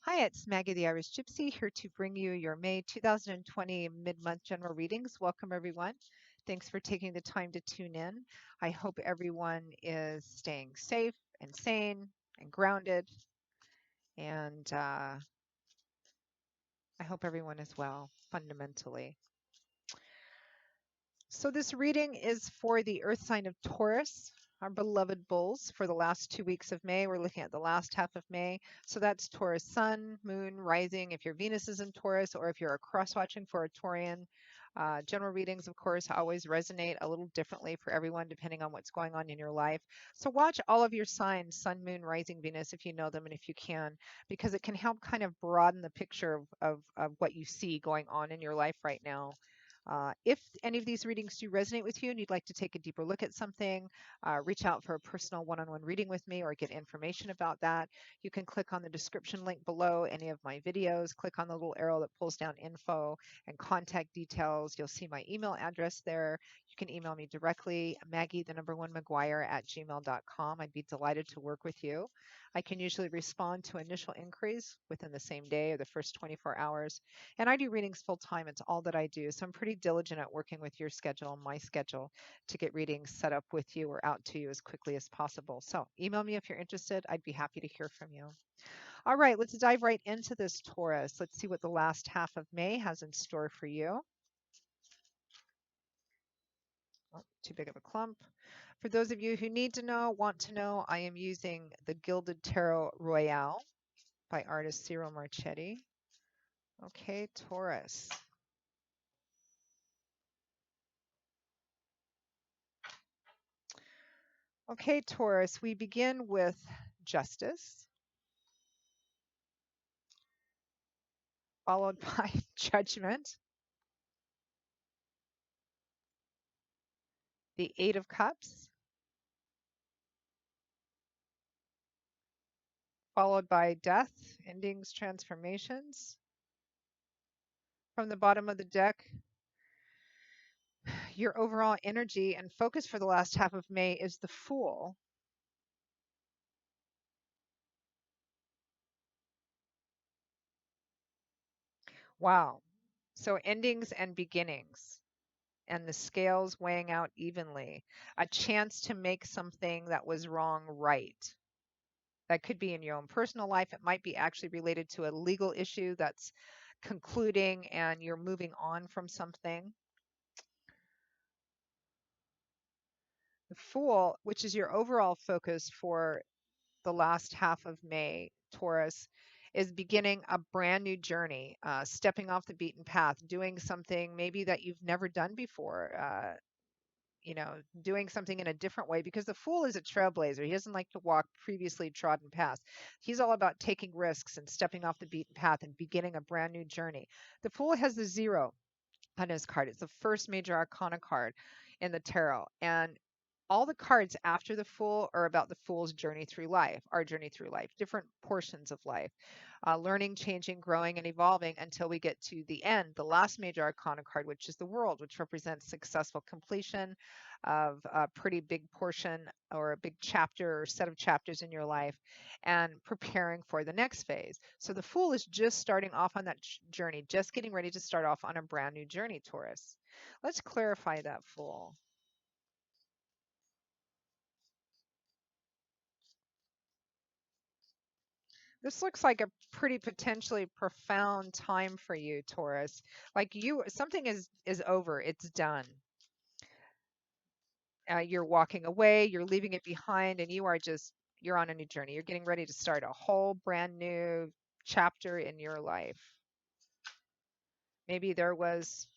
Hi, it's Maggie the Irish Gypsy here to bring you your May 2020 mid-month general readings. Welcome, everyone. Thanks for taking the time to tune in. I hope everyone is staying safe and sane and grounded, and I hope everyone is well, fundamentally. So, this reading is for the earth sign of Taurus, our beloved bulls, for the last 2 weeks of May. We're looking at the last half of May. So, that's Taurus sun, moon, rising, if your Venus is in Taurus, or if you're cross watching for a Taurian. General readings, of course, always resonate a little differently for everyone depending on what's going on in your life. So, watch all of your signs, sun, moon, rising, Venus, if you know them and if you can, because it can help kind of broaden the picture of what you see going on in your life right now. If any of these readings do resonate with you and you'd like to take a deeper look at something, reach out for a personal one on one reading with me or get information about that. You can click on the description link below any of my videos, click on the little arrow that pulls down info and contact details. You'll see my email address there. You can email me directly, Maggie, the number one McGuire at gmail.com. I'd be delighted to work with you. I can usually respond to initial inquiries within the same day or the first 24 hours. And I do readings full time. It's all that I do. So I'm pretty diligent at working with your schedule and my schedule to get readings set up with you or out to you as quickly as possible. So email me if you're interested. I'd be happy to hear from you. All right, let's dive right into this, Taurus. Let's see what the last half of May has in store for you. Oh, too big of a clump. For those of you who need to know, want to know, I am using the Gilded Tarot Royale by artist Cyril Marchetti. Okay, Taurus. Okay, Taurus, we begin with justice, followed by judgment, the Eight of Cups, followed by death, endings, transformations. From the bottom of the deck, your overall energy and focus for the last half of May is the Fool. Wow. So endings and beginnings, and the scales weighing out evenly. A chance to make something that was wrong right. That could be in your own personal life. It might be actually related to a legal issue that's concluding and you're moving on from something. The Fool, which is your overall focus for the last half of May, Taurus, is beginning a brand new journey, stepping off the beaten path, doing something maybe that you've never done before. Doing something in a different way because the Fool is a trailblazer. He doesn't like to walk previously trodden paths. He's all about taking risks and stepping off the beaten path and beginning a brand new journey. The Fool has the zero on his card. It's the first major arcana card in the tarot. And all the cards after the Fool are about the Fool's journey through life, our journey through life, different portions of life, learning, changing, growing, and evolving until we get to the end, the last major arcana card, which is the World, which represents successful completion of a pretty big portion or a big chapter or set of chapters in your life and preparing for the next phase. So the Fool is just starting off on that journey, just getting ready to start off on a brand new journey, Taurus. Let's clarify that, Fool. This looks like a pretty potentially profound time for you, Taurus. Like something is over. It's done. You're walking away. You're leaving it behind, and you're on a new journey. You're getting ready to start a whole brand new chapter in your life. Maybe there was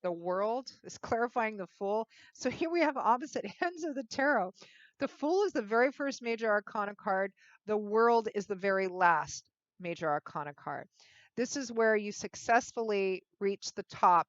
the World is clarifying the Fool. So here we have opposite ends of the tarot. The Fool is the very first major arcana card. The World is the very last major arcana card. This is where you successfully reach the top.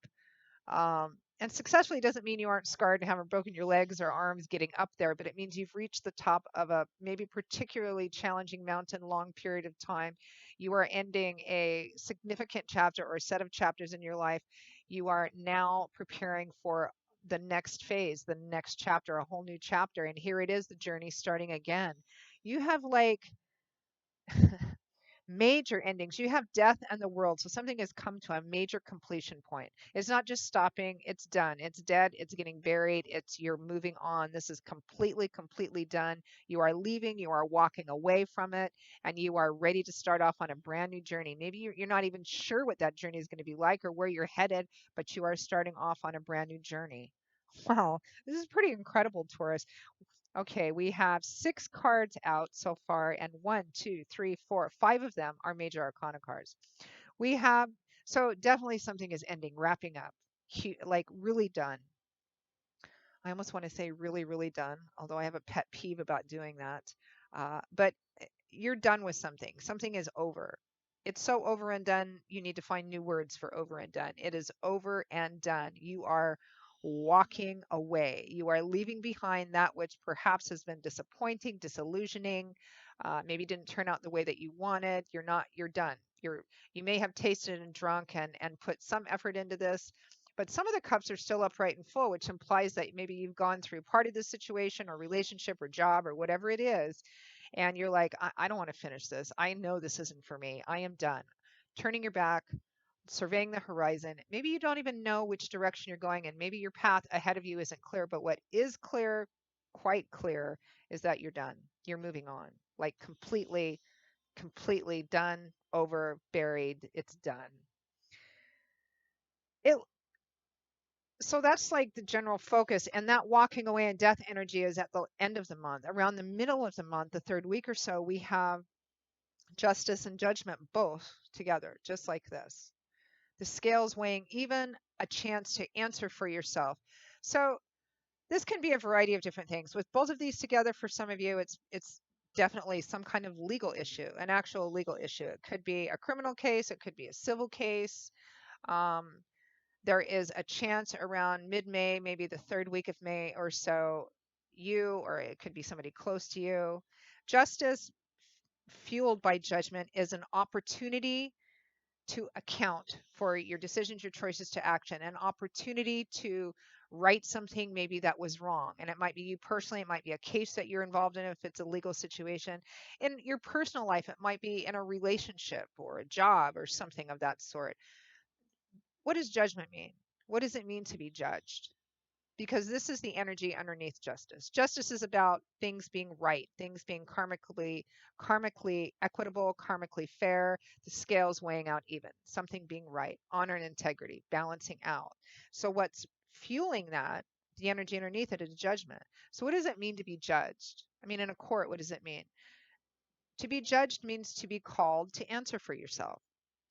And successfully doesn't mean you aren't scarred and haven't broken your legs or arms getting up there, but it means you've reached the top of a maybe particularly challenging mountain, long period of time. You are ending a significant chapter or a set of chapters in your life. You are now preparing for the next phase, the next chapter, a whole new chapter. And here it is, the journey starting again. You have like Major endings. You have death and the world. So something has come to a major completion point. It's not just stopping, it's done. It's dead, it's getting buried, it's you're moving on. This is completely, completely done. You are leaving, you are walking away from it, and you are ready to start off on a brand new journey. Maybe you're not even sure what that journey is going to be like or where you're headed, but you are starting off on a brand new journey. Wow, this is pretty incredible, Taurus. Okay, we have 6 cards out so far, and one, two, three, four, 5 of them are major arcana cards. We have, so definitely something is ending, wrapping up, like really done. I almost want to say really, really done, although I have a pet peeve about doing that. But you're done with something. Something is over. It's so over and done, you need to find new words for over and done. It is over and done. You are walking away. You are leaving behind that which perhaps has been disappointing, disillusioning, maybe didn't turn out the way that you wanted. You're done. You may have tasted and drunk and put some effort into this, but some of the cups are still upright and full, which implies that maybe you've gone through part of the situation or relationship or job or whatever it is, and you're like, I don't want to finish this. I know this isn't for me. I am done. Turning your back, surveying the horizon. Maybe you don't even know which direction you're going, and maybe your path ahead of you isn't clear. But what is clear, quite clear, is that you're done. You're moving on, like completely, completely done, over, buried. It's done. It, so that's like the general focus. And that walking away and death energy is at the end of the month. Around the middle of the month, the third week or so, we have justice and judgment both together, just like this. The scales weighing even, a chance to answer for yourself. So this can be a variety of different things. With both of these together, for some of you, it's definitely some kind of legal issue, an actual legal issue. It could be a criminal case, it could be a civil case. Um, there is a chance around mid-May, maybe the third week of May or so, you, or it could be somebody close to you. Justice fueled by judgment is an opportunity to account for your decisions, your choices to action, an opportunity to right something maybe that was wrong. And it might be you personally, it might be a case that you're involved in if it's a legal situation. In your personal life, it might be in a relationship or a job or something of that sort. What does judgment mean? What does it mean to be judged? Because this is the energy underneath justice. Justice is about things being right, things being karmically equitable, karmically fair, the scales weighing out even, something being right, honor and integrity, balancing out. So what's fueling that, the energy underneath it, is judgment. So what does it mean to be judged? I mean, in a court, what does it mean? To be judged means to be called to answer for yourself,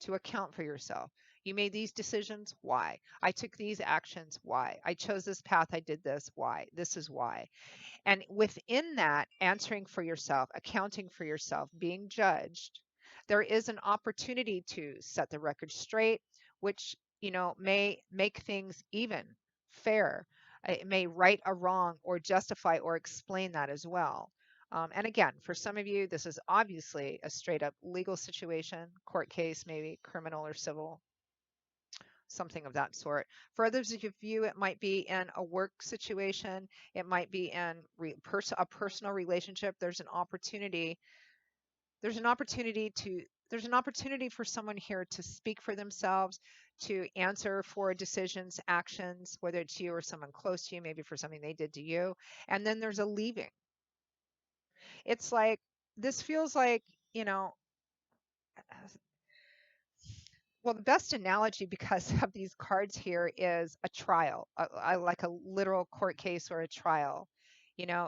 to account for yourself. You made these decisions. Why? I took these actions. Why? I chose this path. I did this. Why? This is why. And within that, answering for yourself, accounting for yourself, being judged, there is an opportunity to set the record straight, which, may make things even, fair. It may right a wrong or justify or explain that as well. And again, for some of you, this is obviously a straight up legal situation, court case, maybe criminal or civil, something of that sort. For others of you, it might be in a work situation, it might be in a personal relationship. There's an opportunity to there's an opportunity for someone here to speak for themselves, to answer for decisions, actions, whether it's you or someone close to you, maybe for something they did to you. And then there's a leaving. It's like, this feels like, you know, well, the best analogy because of these cards here is a trial, like a literal court case or a trial.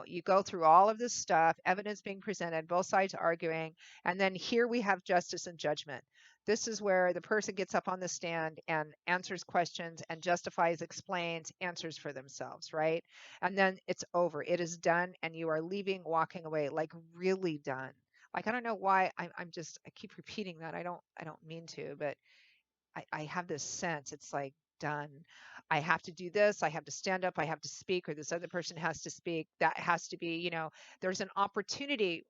You go through all of this stuff, evidence being presented, both sides arguing, and then here we have justice and judgment. This is where the person gets up on the stand and answers questions and justifies, explains, answers for themselves, right? And then it's over. It is done, and you are leaving, walking away, like really done. Like, I don't know why I keep repeating that. I don't mean to, but I have this sense it's like done. I have to do this. I have to stand up. I have to speak, or this other person has to speak. That has to be, there's an opportunity,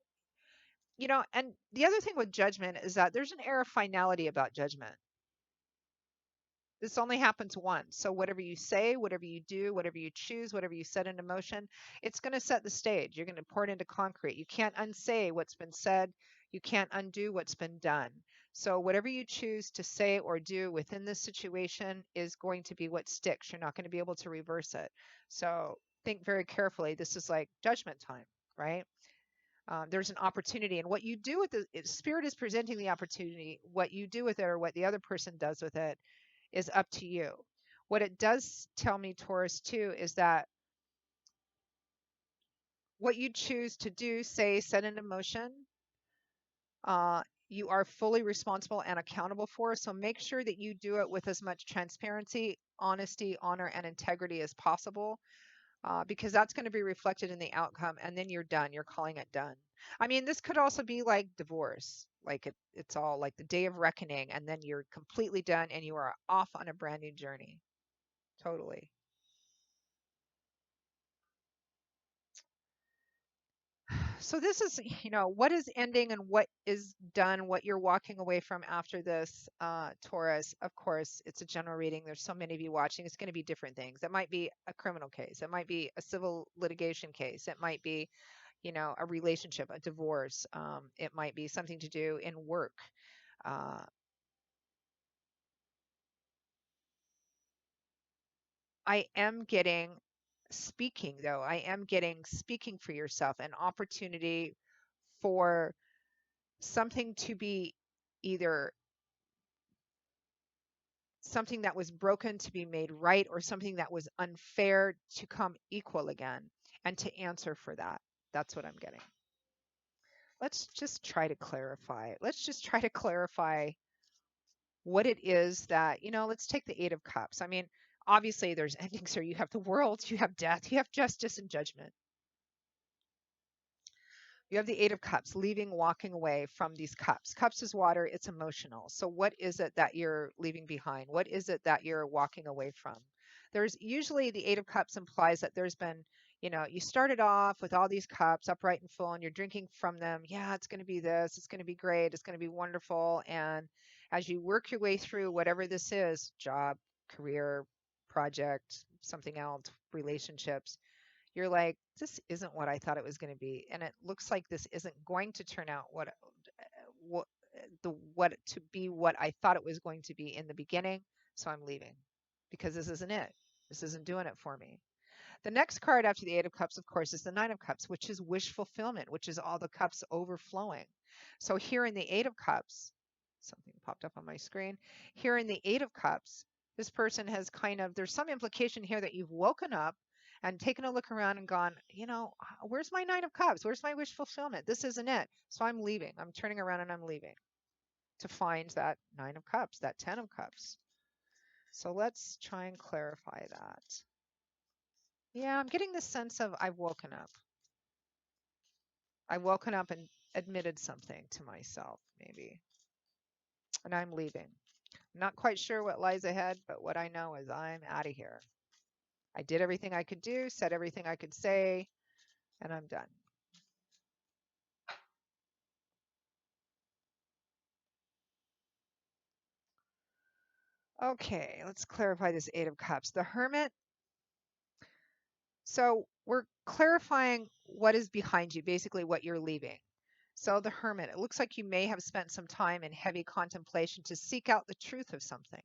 and the other thing with judgment is that there's an air of finality about judgment. This only happens once. So whatever you say, whatever you do, whatever you choose, whatever you set into motion, it's going to set the stage. You're going to pour it into concrete. You can't unsay what's been said. You can't undo what's been done. So whatever you choose to say or do within this situation is going to be what sticks. You're not going to be able to reverse it. So think very carefully. This is like judgment time, right? There's an opportunity, and what you do with the spirit is presenting the opportunity. What you do with it, or what the other person does with it, is up to you. What it does tell me, Taurus, too, is that what you choose to do, say, set into motion, you are fully responsible and accountable for. So make sure that you do it with as much transparency, honesty, honor, and integrity as possible, because that's going to be reflected in the outcome. And then you're done. You're calling it done. I mean, this could also be like divorce, like it's all like the day of reckoning, and then you're completely done and you are off on a brand new journey. Totally. So this is, what is ending and what is done, what you're walking away from after this, Taurus. Of course, it's a general reading. There's so many of you watching. It's going to be different things. It might be a criminal case. It might be a civil litigation case. It might be, a relationship, a divorce. It might be something to do in work. Uh, I am getting speaking, though. I am getting speaking for yourself, an opportunity for something to be either something that was broken to be made right, or something that was unfair to come equal again, and to answer for that. That's what I'm getting. Let's just try to clarify. Let's just try to clarify what it is that, let's take the Eight of Cups. I mean, obviously there's endings here. You have the world, you have death, you have justice and judgment. You have the Eight of Cups, leaving, walking away from these cups. Cups is water, it's emotional. So, what is it that you're leaving behind? What is it that you're walking away from? There's usually the Eight of Cups implies that there's been, you started off with all these cups upright and full, and you're drinking from them. Yeah, it's going to be this, it's going to be great, it's going to be wonderful. And as you work your way through whatever this is, job, career, project, something else, relationships, you're like, this isn't what I thought it was going to be, and it looks like this isn't going to turn out what what to be what I thought it was going to be in the beginning. So I'm leaving because this isn't it. This isn't doing it for me. The next card after the Eight of Cups, of course, is the Nine of Cups, which is wish fulfillment, which is all the cups overflowing. So here in the Eight of Cups, something popped up on my screen. Here in the Eight of Cups, this person has there's some implication here that you've woken up and taken a look around and gone, where's my Nine of Cups? Where's my wish fulfillment? This isn't it. So I'm leaving. I'm turning around and I'm leaving to find that Nine of Cups, that Ten of Cups. So let's try and clarify that. Yeah, I'm getting the sense of I've woken up. I've woken up and admitted something to myself, maybe. And I'm leaving. I'm not quite sure what lies ahead, but what I know is I'm out of here. I did everything I could do, said everything I could say, and I'm done. Okay, let's clarify this Eight of Cups. The Hermit. So we're clarifying what is behind you, basically what you're leaving. So the Hermit, it looks like you may have spent some time in heavy contemplation to seek out the truth of something.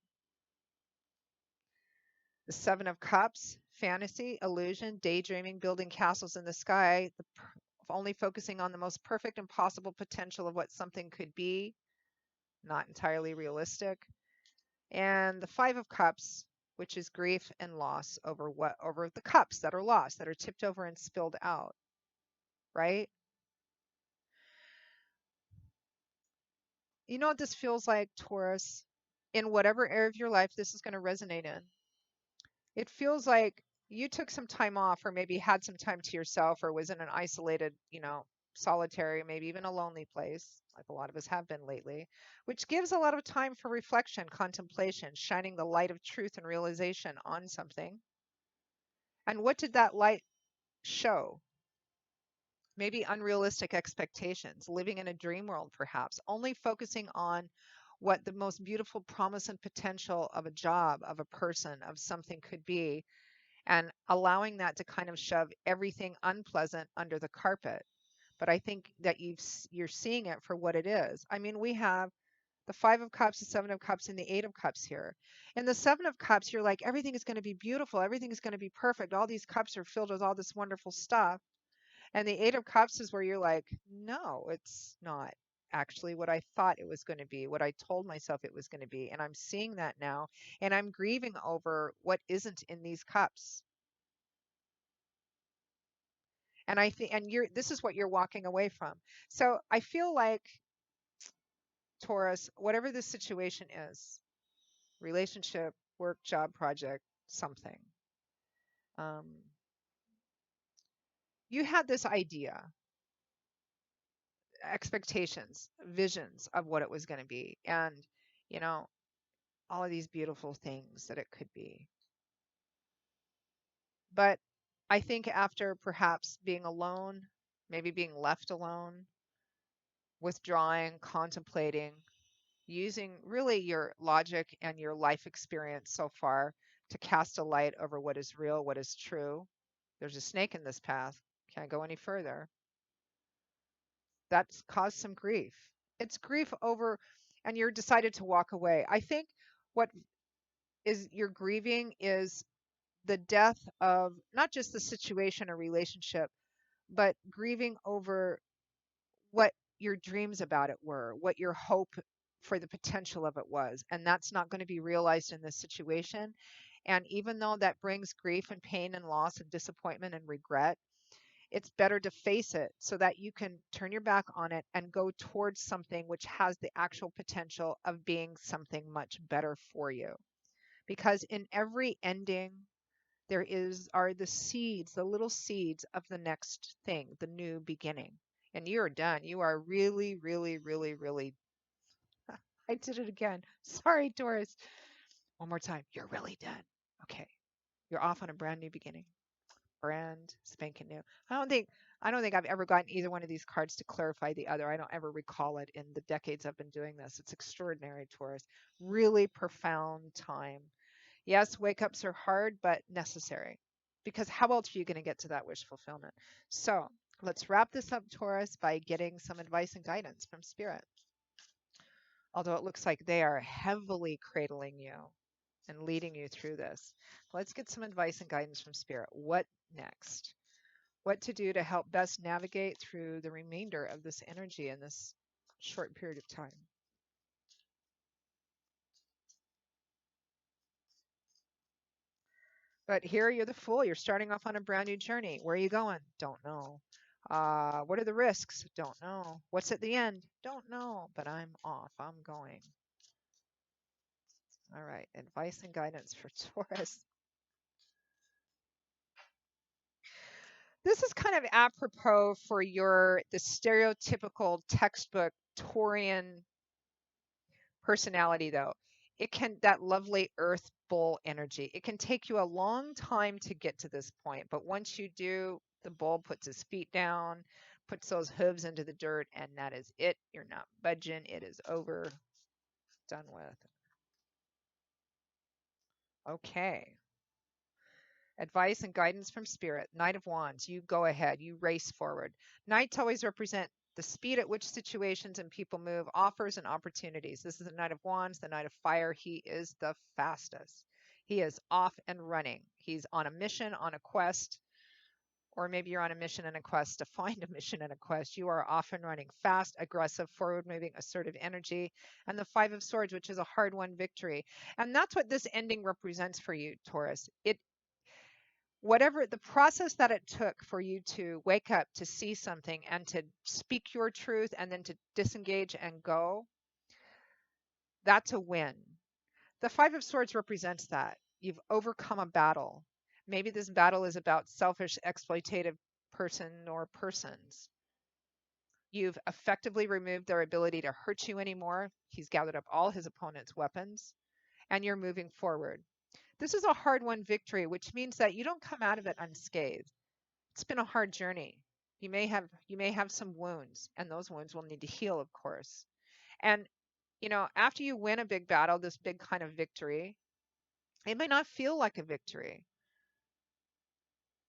The Seven of Cups, fantasy, illusion, daydreaming, building castles in the sky, only focusing on the most perfect and possible potential of what something could be, not entirely realistic. And the Five of Cups, which is grief and loss over the cups that are lost, that are tipped over and spilled out, right? You know what this feels like, Taurus? In whatever area of your life this is going to resonate in. It feels like you took some time off, or maybe had some time to yourself, or was in an isolated, solitary, maybe even a lonely place, like a lot of us have been lately, which gives a lot of time for reflection, contemplation, shining the light of truth and realization on something. And what did that light show? Maybe unrealistic expectations, living in a dream world, perhaps, only focusing on what the most beautiful promise and potential of a job, of a person, of something could be, and allowing that to kind of shove everything unpleasant under the carpet. But I think that you're seeing it for what it is. I mean, we have the 5 of Cups, the 7 of Cups, and the 8 of Cups here. In the 7 of Cups, you're like, everything is going to be beautiful. Everything is going to be perfect. All these cups are filled with all this wonderful stuff. And the 8 of Cups is where you're like, no, it's not actually what I thought it was going to be, what I told myself it was going to be. And I'm seeing that now. And I'm grieving over what isn't in these cups. And I think, and this is what you're walking away from. So I feel like, Taurus, whatever the situation is, relationship, work, job, project, something, um, you had this idea, expectations, visions of what it was going to be. And, you know, all of these beautiful things that it could be. But I think after perhaps being alone, maybe being left alone, withdrawing, contemplating, using really your logic and your life experience so far to cast a light over what is real, what is true. There's a snake in this path. Can't go any further. That's caused some grief. It's grief over, and you're decided to walk away. I think what is you're grieving is the death of not just the situation or relationship, but grieving over what your dreams about it were, what your hope for the potential of it was. And that's not going to be realized in this situation. And even though that brings grief and pain and loss and disappointment and regret, it's better to face it so that you can turn your back on it and go towards something which has the actual potential of being something much better for you. Because in every ending, are the seeds, the little seeds of the next thing, the new beginning. And you're done. You are really, really, really, really. I did it again. Sorry, Taurus. One more time. You're really done. Okay. You're off on a brand new beginning. Brand spanking new. I don't think I've ever gotten either one of these cards to clarify the other. I don't ever recall it in the decades I've been doing this. It's extraordinary, Taurus. Really profound time. Yes, wake ups are hard, but necessary. Because how else are you going to get to that wish fulfillment? So let's wrap this up, Taurus, by getting some advice and guidance from Spirit. Although it looks like they are heavily cradling you and leading you through this. Let's get some advice and guidance from Spirit. What next? What to do to help best navigate through the remainder of this energy in this short period of time? But here you're the Fool. You're starting off on a brand new journey. Where are you going? Don't know. What are the risks? Don't know. What's at the end? Don't know. But I'm off. I'm going. All right. Advice and guidance for Taurus. This is kind of apropos for the stereotypical textbook Taurian personality, though. That lovely earth bull energy. It can take you a long time to get to this point, but once you do, the bull puts his feet down, puts those hooves into the dirt, and that is it. You're not budging. It is over, done with. Okay. Advice and guidance from Spirit. Knight of Wands, you go ahead, you race forward. Knights always represent the speed at which situations and people move, offers and opportunities. This is the Knight of Wands, the Knight of Fire. He is the fastest. He is off and running. He's on a mission, on a quest, or maybe you're on a mission and a quest to find a mission and a quest. You are off and running, fast, aggressive, forward moving, assertive energy. And the Five of Swords, which is a hard won victory. And that's what this ending represents for you, Taurus. Whatever the process that it took for you to wake up, to see something and to speak your truth and then to disengage and go, that's a win. The Five of Swords represents that. You've overcome a battle. Maybe this battle is about selfish, exploitative person or persons. You've effectively removed their ability to hurt you anymore. He's gathered up all his opponent's weapons and you're moving forward. This is a hard won victory, which means that you don't come out of it unscathed. It's been a hard journey. You may have some wounds, and those wounds will need to heal, of course. And After you win a big battle, this big kind of victory, it may not feel like a victory.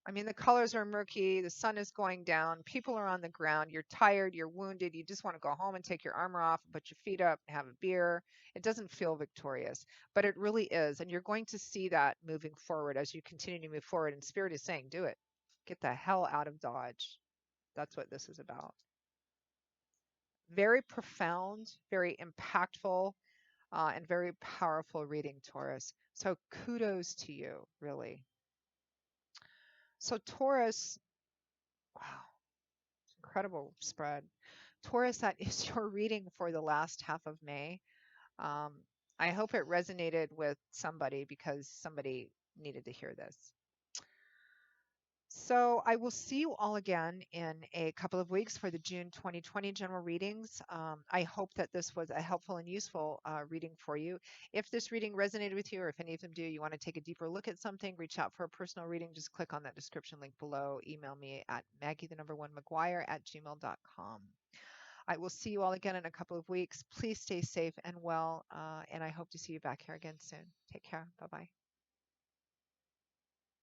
I mean, the colors are murky, the sun is going down, people are on the ground, you're tired, you're wounded, you just want to go home and take your armor off, put your feet up, have a beer. It doesn't feel victorious, but it really is. And you're going to see that moving forward as you continue to move forward. And Spirit is saying, do it. Get the hell out of Dodge. That's what this is about. Very profound, very impactful, and very powerful reading, Taurus. So kudos to you, really. So Taurus, wow, incredible spread. Taurus, that is your reading for the last half of May. Um, I hope it resonated with somebody because somebody needed to hear this. So I will see you all again in a couple of weeks for the June 2020 general readings. I hope that this was a helpful and useful reading for you. If this reading resonated with you, or if any of them do, you want to take a deeper look at something, reach out for a personal reading, just click on that description link below. Email me at Maggie1McGuire@gmail.com. I will see you all again in a couple of weeks. Please stay safe and well, and I hope to see you back here again soon. Take care. Bye-bye.